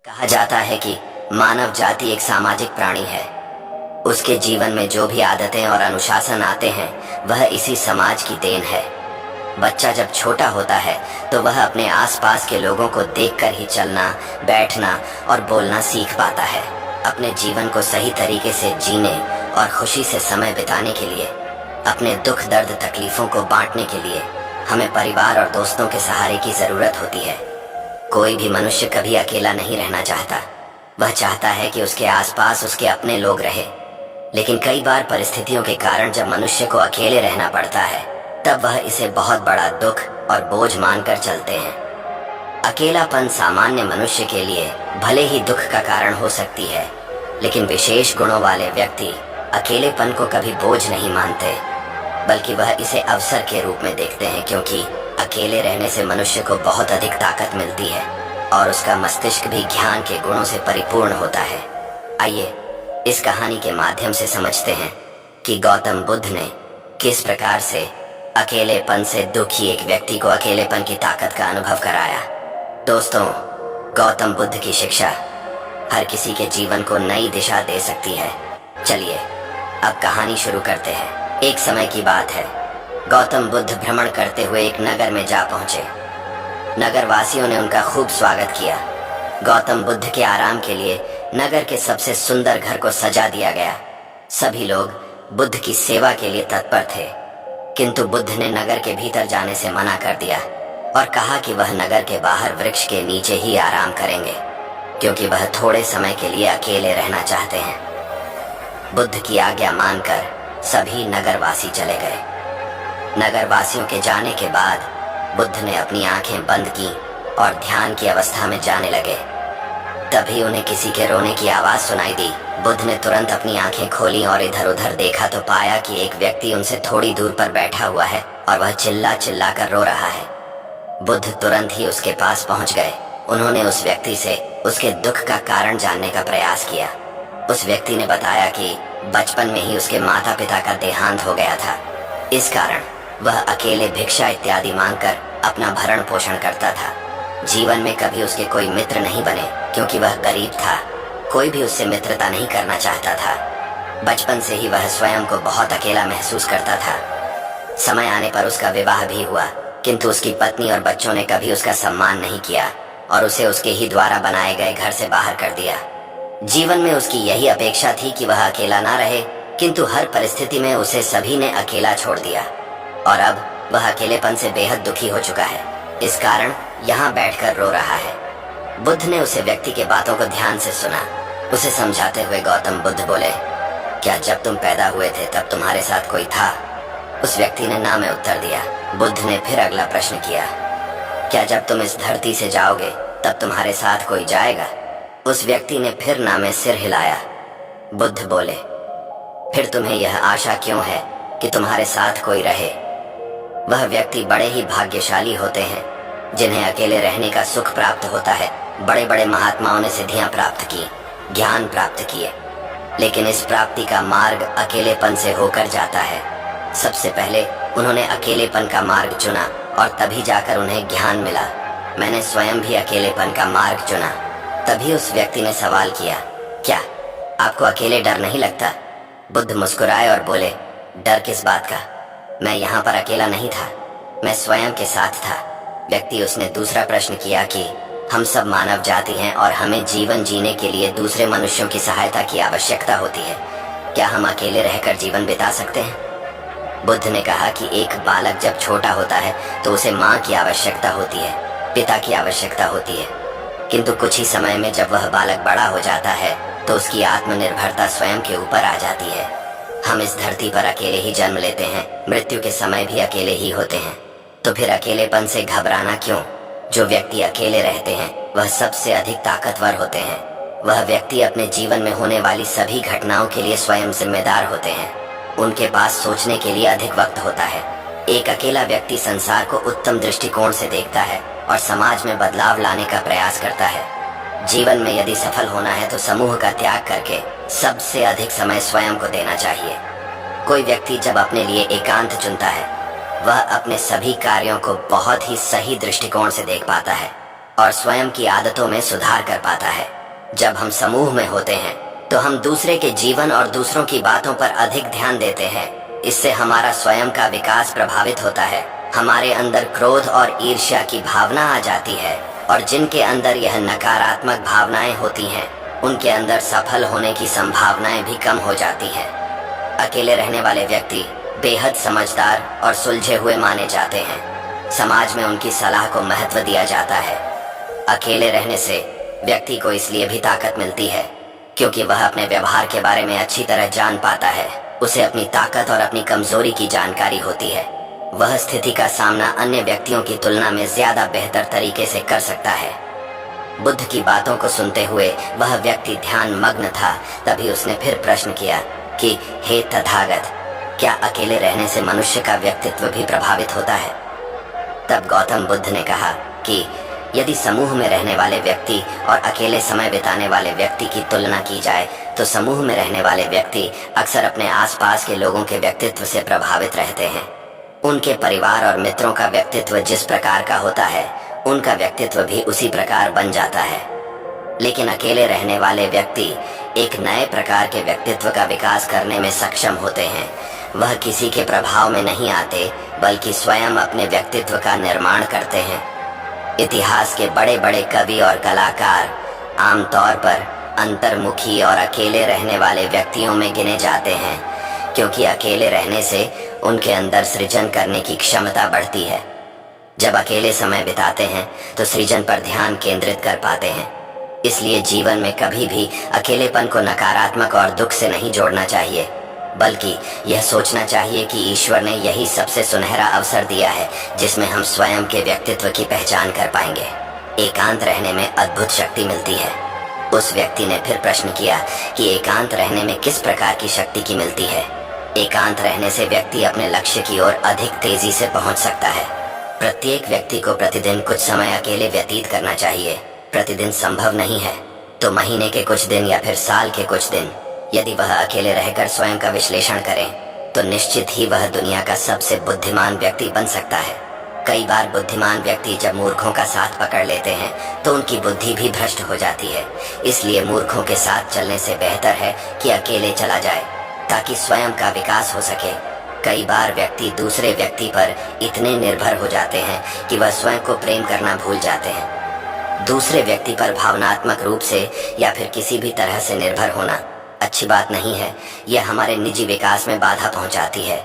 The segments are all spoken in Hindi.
कहा जाता है कि मानव जाति एक सामाजिक प्राणी है। उसके जीवन में जो भी आदतें और अनुशासन आते हैं वह इसी समाज की देन है। बच्चा जब छोटा होता है तो वह अपने आसपास के लोगों को देखकर ही चलना, बैठना और बोलना सीख पाता है। अपने जीवन को सही तरीके से जीने और खुशी से समय बिताने के लिए, अपने दुख दर्द तकलीफों को बांटने के लिए हमें परिवार और दोस्तों के सहारे की जरूरत होती है। कोई भी मनुष्य कभी अकेला नहीं रहना चाहता। वह चाहता है कि उसके आसपास उसके अपने लोग रहे। लेकिन कई बार परिस्थितियों के कारण जब मनुष्य को अकेले रहना पड़ता है तब वह इसे बहुत बड़ा दुख और बोझ मानकर चलते हैं। अकेलापन सामान्य मनुष्य के लिए भले ही दुख का कारण हो सकती है, लेकिन विशेष गुणों वाले व्यक्ति अकेलेपन को कभी बोझ नहीं मानते, बल्कि वह इसे अवसर के रूप में देखते हैं, क्योंकि अकेले रहने से मनुष्य को बहुत अधिक ताकत मिलती है और उसका मस्तिष्क भी ज्ञान के गुणों से परिपूर्ण होता है। आइए इस कहानी के माध्यम से समझते हैं कि गौतम बुद्ध ने किस प्रकार से अकेलेपन से दुखी एक व्यक्ति को अकेलेपन की ताकत का अनुभव कराया। दोस्तों, गौतम बुद्ध की शिक्षा हर किसी के जीवन को नई दिशा दे सकती है। चलिए अब कहानी शुरू करते हैं। एक समय की बात है, गौतम बुद्ध भ्रमण करते हुए एक नगर में जा पहुंचे। नगर वासियों ने उनका खूब स्वागत किया। गौतम बुद्ध के आराम के लिए नगर के सबसे सुंदर घर को सजा दिया गया। सभी लोग बुद्ध की सेवा के लिए तत्पर थे, किंतु बुद्ध ने नगर के भीतर जाने से मना कर दिया और कहा कि वह नगर के बाहर वृक्ष के नीचे ही आराम करेंगे, क्योंकि वह थोड़े समय के लिए अकेले रहना चाहते हैं। बुद्ध की आज्ञा मानकर सभी नगरवासी चले गए। नगरवासियों के जाने के बाद बुद्ध ने अपनी आंखें बंद की और ध्यान की अवस्था में जाने लगे। तभी उन्हें किसी के रोने की आवाज सुनाई दी। बुद्ध ने तुरंत अपनी आंखें खोली और इधर उधर देखा तो पाया कि एक व्यक्ति उनसे थोड़ी दूर पर बैठा हुआ है और वह चिल्ला चिल्ला कर रो रहा है। बुद्ध तुरंत ही उसके पास पहुंच गए। उन्होंने उस व्यक्ति से उसके दुख का कारण जानने का प्रयास किया। उस व्यक्ति ने बताया कि बचपन में ही उसके माता पिता का देहांत हो गया था। इस कारण वह अकेले भिक्षा इत्यादि मांगकर अपना भरण पोषण करता था। जीवन में कभी उसके कोई मित्र नहीं बने, क्योंकि वह गरीब था। कोई भी उससे मित्रता नहीं करना चाहता था। बचपन से ही वह स्वयं को बहुत अकेला महसूस करता था। समय आने पर उसका विवाह भी हुआ, किंतु उसकी पत्नी और बच्चों ने कभी उसका सम्मान नहीं किया और उसे उसके ही द्वारा बनाए गए घर से बाहर कर दिया। जीवन में उसकी यही अपेक्षा थी कि वह अकेला ना रहे, किंतु हर परिस्थिति में उसे सभी ने अकेला छोड़ दिया और अब वह अकेलेपन से बेहद दुखी हो चुका है। इस कारण यहाँ बैठकर रो रहा है। बुद्ध ने उसे व्यक्ति के बातों को ध्यान से सुना। उसे समझाते हुए गौतम बुद्ध बोले, क्या जब तुम पैदा हुए थे तब तुम्हारे साथ कोई था? उस व्यक्ति ने ना में उत्तर दिया। बुद्ध ने फिर अगला प्रश्न किया, क्या जब तुम इस धरती से जाओगे तब तुम्हारे साथ कोई जाएगा? उस व्यक्ति ने फिर ना में सिर हिलाया। बुद्ध बोले, फिर तुम्हें यह आशा क्यों है कि तुम्हारे साथ कोई रहे? वह व्यक्ति बड़े ही भाग्यशाली होते हैं जिन्हें अकेले रहने का सुख प्राप्त होता है। बड़े बड़े महात्माओं ने सिद्धियां प्राप्त की, ज्ञान प्राप्त किए, लेकिन इस प्राप्ति का मार्ग अकेलेपन से होकर जाता है। सबसे पहले उन्होंने अकेलेपन का मार्ग चुना और तभी जाकर उन्हें ज्ञान मिला। मैंने स्वयं भी अकेलेपन का मार्ग चुना। तभी उस व्यक्ति ने सवाल किया, क्या आपको अकेले डर नहीं लगता? बुद्ध मुस्कुराए और बोले, डर किस बात का? मैं यहाँ पर अकेला नहीं था, मैं स्वयं के साथ था। व्यक्ति उसने दूसरा प्रश्न किया कि हम सब मानव जाति हैं और हमें जीवन जीने के लिए दूसरे मनुष्यों की सहायता की आवश्यकता होती है। क्या हम अकेले रहकर जीवन बिता सकते हैं? बुद्ध ने कहा कि एक बालक जब छोटा होता है तो उसे माँ की आवश्यकता होती है, पिता की आवश्यकता होती है, किंतु कुछ ही समय में जब वह बालक बड़ा हो जाता है तो उसकी आत्मनिर्भरता स्वयं के ऊपर आ जाती है। हम इस धरती पर अकेले ही जन्म लेते हैं, मृत्यु के समय भी अकेले ही होते हैं, तो फिर अकेलेपन से घबराना क्यों? जो व्यक्ति अकेले रहते हैं वह सबसे अधिक ताकतवर होते हैं। वह व्यक्ति अपने जीवन में होने वाली सभी घटनाओं के लिए स्वयं जिम्मेदार होते हैं। उनके पास सोचने के लिए अधिक वक्त होता है। एक अकेला व्यक्ति संसार को उत्तम दृष्टिकोण से देखता है और समाज में बदलाव लाने का प्रयास करता है। जीवन में यदि सफल होना है तो समूह का त्याग करके सबसे अधिक समय स्वयं को देना चाहिए। कोई व्यक्ति जब अपने लिए एकांत चुनता है वह अपने सभी कार्यों को बहुत ही सही दृष्टिकोण से देख पाता है और स्वयं की आदतों में सुधार कर पाता है। जब हम समूह में होते हैं तो हम दूसरे के जीवन और दूसरों की बातों पर अधिक ध्यान देते हैं। इससे हमारा स्वयं का विकास प्रभावित होता है। हमारे अंदर क्रोध और ईर्ष्या की भावना आ जाती है और जिनके अंदर यह नकारात्मक भावनाएं होती हैं, उनके अंदर सफल होने की संभावनाएं भी कम हो जाती हैं। अकेले रहने वाले व्यक्ति बेहद समझदार और सुलझे हुए माने जाते हैं। समाज में उनकी सलाह को महत्व दिया जाता है। अकेले रहने से व्यक्ति को इसलिए भी ताकत मिलती है क्योंकि वह अपने व्यवहार के बारे में अच्छी तरह जान पाता है। उसे अपनी ताकत और अपनी कमजोरी की जानकारी होती है। वह स्थिति का सामना अन्य व्यक्तियों की तुलना में ज्यादा बेहतर तरीके से कर सकता है। बुद्ध की बातों को सुनते हुए वह व्यक्ति ध्यान मग्न था। तभी उसने फिर प्रश्न किया कि हे तथागत, क्या अकेले रहने से मनुष्य का व्यक्तित्व भी प्रभावित होता है? तब गौतम बुद्ध ने कहा कि यदि समूह में रहने वाले व्यक्ति और अकेले समय बिताने वाले व्यक्ति की तुलना की जाए तो समूह में रहने वाले व्यक्ति अक्सर अपने आसपास के लोगों के व्यक्तित्व से प्रभावित रहते हैं। उनके परिवार और मित्रों का व्यक्तित्व जिस प्रकार का होता है, उनका व्यक्तित्व भी उसी प्रकार बन जाता है। लेकिन अकेले रहने वाले व्यक्ति एक नए प्रकार के व्यक्तित्व का विकास करने में सक्षम होते हैं। वह किसी के प्रभाव में नहीं आते, बल्कि स्वयं अपने व्यक्तित्व का निर्माण करते हैं। इतिहास के बड़े बड़े कवि और कलाकार आमतौर पर अंतर्मुखी और अकेले रहने वाले व्यक्तियों में गिने जाते हैं, क्योंकि अकेले रहने से उनके अंदर सृजन करने की क्षमता बढ़ती है। जब अकेले समय बिताते हैं तो सृजन पर ध्यान केंद्रित कर पाते हैं। इसलिए जीवन में कभी भी अकेलेपन को नकारात्मक और दुख से नहीं जोड़ना चाहिए, बल्कि यह सोचना चाहिए कि ईश्वर ने यही सबसे सुनहरा अवसर दिया है जिसमें हम स्वयं के व्यक्तित्व की पहचान कर पाएंगे। एकांत रहने में अद्भुत शक्ति मिलती है। उस व्यक्ति ने फिर प्रश्न किया कि एकांत रहने में किस प्रकार की शक्ति की मिलती है? एकांत रहने से व्यक्ति अपने लक्ष्य की ओर अधिक तेजी से पहुंच सकता है। प्रत्येक व्यक्ति को प्रतिदिन कुछ समय अकेले व्यतीत करना चाहिए। प्रतिदिन संभव नहीं है तो महीने के कुछ दिन या फिर साल के कुछ दिन। यदि वह अकेले रहकर स्वयं का विश्लेषण करें तो निश्चित ही वह दुनिया का सबसे बुद्धिमान व्यक्ति बन सकता है। कई बार बुद्धिमान व्यक्ति जब मूर्खों का साथ पकड़ लेते हैं तो उनकी बुद्धि भी भ्रष्ट हो जाती है। इसलिए मूर्खों के साथ चलने से बेहतर है कि अकेले चला जाए ताकि स्वयं का विकास हो सके। कई बार व्यक्ति दूसरे व्यक्ति पर इतने निर्भर हो जाते हैं कि वह स्वयं को प्रेम करना भूल जाते हैं। दूसरे व्यक्ति पर भावनात्मक रूप से या फिर किसी भी तरह से निर्भर होना अच्छी बात नहीं है। यह हमारे निजी विकास में बाधा पहुंचाती है।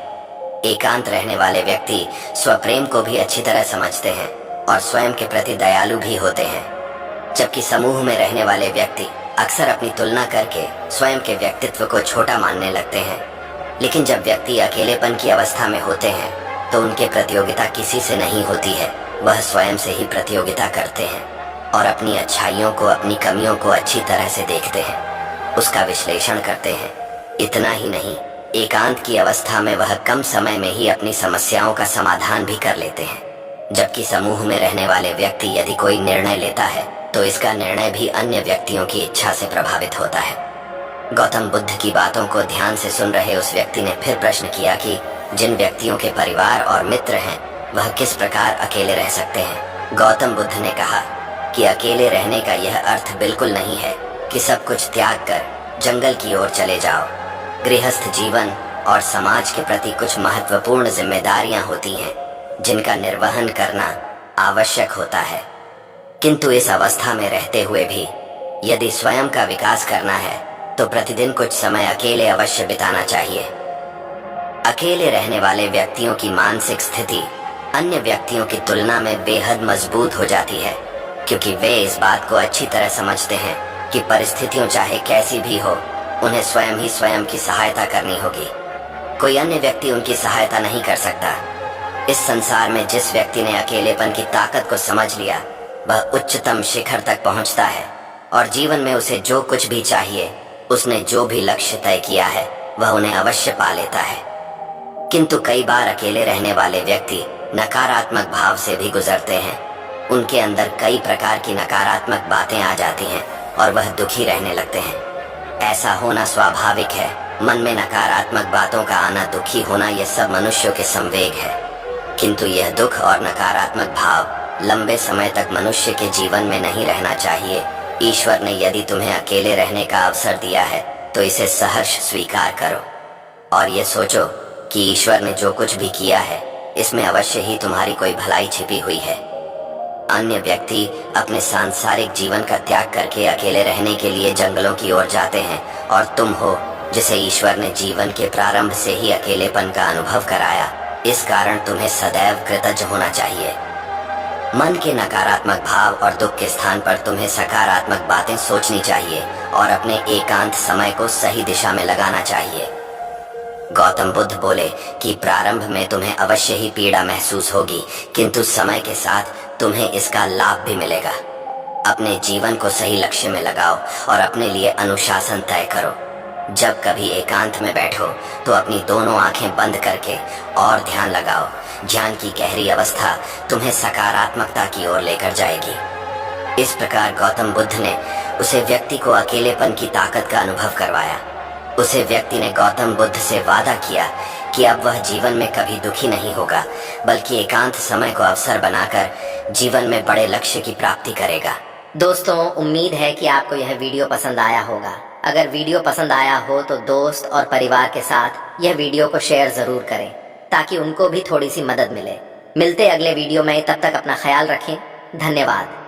एकांत रहने वाले व्यक्ति स्वप्रेम को भी अच्छी तरह समझते हैं और स्वयं के प्रति दयालु भी होते हैं, जबकि समूह में रहने वाले व्यक्ति अक्सर अपनी तुलना करके स्वयं के व्यक्तित्व को छोटा मानने लगते हैं। लेकिन जब व्यक्ति अकेलेपन की अवस्था में होते हैं तो उनके प्रतियोगिता किसी से नहीं होती है। वह स्वयं से ही प्रतियोगिता करते हैं और अपनी अच्छाइयों को, अपनी कमियों को अच्छी तरह से देखते हैं, उसका विश्लेषण करते हैं। इतना ही नहीं, एकांत की अवस्था में वह कम समय में ही अपनी समस्याओं का समाधान भी कर लेते हैं। जबकि समूह में रहने वाले व्यक्ति यदि कोई निर्णय लेता है तो इसका निर्णय भी अन्य व्यक्तियों की इच्छा से प्रभावित होता है। गौतम बुद्ध की बातों को ध्यान से सुन रहे उस व्यक्ति ने फिर प्रश्न किया कि जिन व्यक्तियों के परिवार और मित्र हैं वह किस प्रकार अकेले रह सकते हैं। गौतम बुद्ध ने कहा कि अकेले रहने का यह अर्थ बिल्कुल नहीं है कि सब कुछ त्याग कर जंगल की ओर चले जाओ। गृहस्थ जीवन और समाज के प्रति कुछ महत्वपूर्ण जिम्मेदारियां होती हैं जिनका निर्वहन करना आवश्यक होता है। किंतु इस अवस्था में रहते हुए भी यदि स्वयं का विकास करना है तो प्रतिदिन कुछ समय अकेले अवश्य बिताना चाहिए। अकेले रहने वाले व्यक्तियों की मानसिक स्थिति अन्य व्यक्तियों की तुलना में बेहद मजबूत हो जाती है, क्योंकि वे इस बात को अच्छी तरह समझते हैं कि परिस्थितियां चाहे कैसी भी हो, उन्हें स्वयं ही स्वयं की सहायता करनी होगी। कोई अन्य व्यक्ति उनकी सहायता नहीं कर सकता। इस संसार में जिस व्यक्ति ने अकेलेपन की ताकत को समझ लिया वह उच्चतम शिखर तक पहुंचता है और जीवन में उसे जो कुछ भी चाहिए, उसने जो भी लक्ष्य तय किया है वह उन्हें अवश्य पा लेता है। किंतु कई बार अकेले रहने वाले व्यक्ति नकारात्मक भाव से भी गुजरते हैं। उनके अंदर कई प्रकार की नकारात्मक बातें आ जाती हैं और वह दुखी रहने लगते हैं। ऐसा होना स्वाभाविक है। मन में नकारात्मक बातों का आना, दुखी होना, यह सब मनुष्यों के संवेग है। किंतु यह दुख और नकारात्मक भाव लंबे समय तक मनुष्य के जीवन में नहीं रहना चाहिए, ईश्वर ने यदि तुम्हें अकेले रहने का अवसर दिया है तो इसे सहर्ष स्वीकार करो और ये सोचो कि ईश्वर ने जो कुछ भी किया है इसमें अवश्य ही तुम्हारी कोई भलाई छिपी हुई है। अन्य व्यक्ति अपने सांसारिक जीवन का त्याग करके अकेले रहने के लिए जंगलों की ओर जाते हैं और तुम हो जिसे ईश्वर ने जीवन के प्रारंभ से ही अकेलेपन का अनुभव कराया। इस कारण तुम्हें सदैव कृतज्ञ होना चाहिए। मन के नकारात्मक भाव और दुख के स्थान पर तुम्हें सकारात्मक बातें सोचनी चाहिए और अपने एकांत समय को सही दिशा में लगाना चाहिए। गौतम बुद्ध बोले कि प्रारंभ में तुम्हें अवश्य ही पीड़ा महसूस होगी, किंतु समय के साथ तुम्हें इसका लाभ भी मिलेगा। अपने जीवन को सही लक्ष्य में लगाओ और अपने लिए अनुशासन तय करो। जब कभी एकांत में बैठो तो अपनी दोनों आंखें बंद करके और ध्यान लगाओ। ज्ञान की गहरी अवस्था तुम्हें सकारात्मकता की ओर लेकर जाएगी। इस प्रकार गौतम बुद्ध ने उसे व्यक्ति को अकेलेपन की ताकत का अनुभव करवाया। उसे व्यक्ति ने गौतम बुद्ध से वादा किया कि अब वह जीवन में कभी दुखी नहीं होगा, बल्कि एकांत समय को अवसर बनाकर जीवन में बड़े लक्ष्य की प्राप्ति करेगा। दोस्तों, उम्मीद है कि आपको यह वीडियो पसंद आया होगा। अगर वीडियो पसंद आया हो तो दोस्त और परिवार के साथ यह वीडियो को शेयर जरूर करें ताकि उनको भी थोड़ी सी मदद मिले। मिलते अगले वीडियो में, तब तक अपना ख्याल रखें। धन्यवाद।